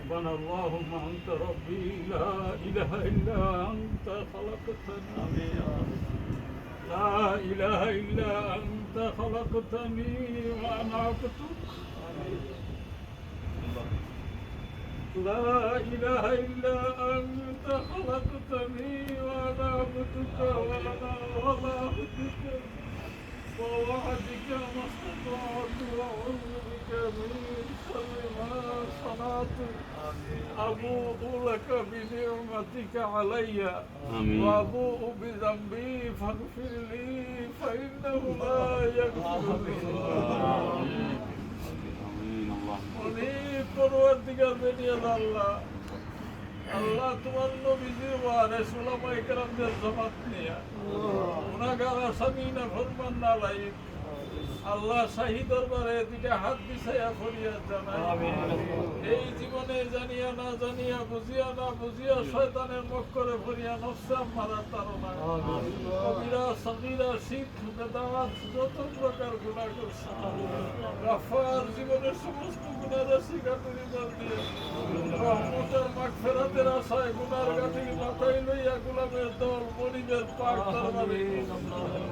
ربنا اللهم أنت ربي لا إله إلا أنت خلقتني لا إله إلا أنت خلقتني وأنا عبدك لا إله إلا أنت خلقتني وأنا عبدك وأنا على عهدك ووعدك ما استطعت وأعوذ بك من شر ما صنعت أبوء لك بنعمتك علي وأبوء بذنبي فاغفر لي فإنه لا يغفر الذنوب অনেক পরওয়ারদিগার বেরিয়াল আল্লাহ আল্লাহ তোমার নবীজি ওয়ারিস উলামায়ে কেরামদের জামাত নিয়া গুনাহগার আসামিনা ফরমান না লাইক আল্লাহ শাহী দরবারে দুইটা হাত বিছাইয়া ফরিয়াদ জানাই এই জীবনে জানিয়া না জানিয়া বুঝিয়া না বুঝিয়া শয়তানের মক্করে ফরিয়া নফসে মারার তাড়না কবিরা সগীরা শিরক বেদাত যত প্রকার গুনাহ করছে গাফার জীবনের সমস্ত গুনাহ রাশি কাটুরি দর দিয়ে রহমতের মাগফিরাতের আশায় গুনার গাঠি মাথায় লইয়া গোলামের দল মনিবের পাক দরবারে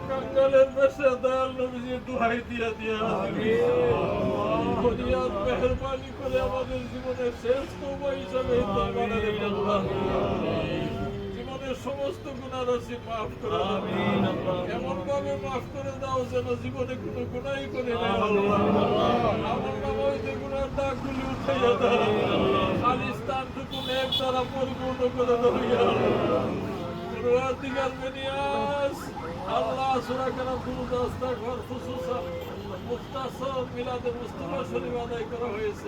কাঙ্গালের বেশে দয়াল নবীজি দুহাই দিয়া দিয়া ফরিয়াদ মেহেরবানি করে আমাদের জীবনের শেষ তওবা হিসাবে দরবারে আল্লাহ জীবনের সমস্ত গুনাহ রাশি মাফ করে আমিন এমন ভাবে মাফ করে দাও যেন জীবনে কোনো গুনাহই করে না আল্লাহ আমার নামে যে গুনাহর দাগগুলি উঠাইয়া দাও খালিস্তানটুকু নেক দ্বারা পরিপূর্ণ করে দাও ইয়া পরওয়ারদিগার বেনিয়াস আল্লাহ সূরা কালাম দুরূদ আস্তাগফির খুসুসান মুখতাসর মিলাদে মুস্তাফা শরীফ আদায় করা হয়েছে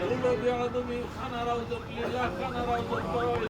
আল্লাহ বিআদমি খানা রাউজাত লিল্লাহ খানা রাউজাত করা হয়েছে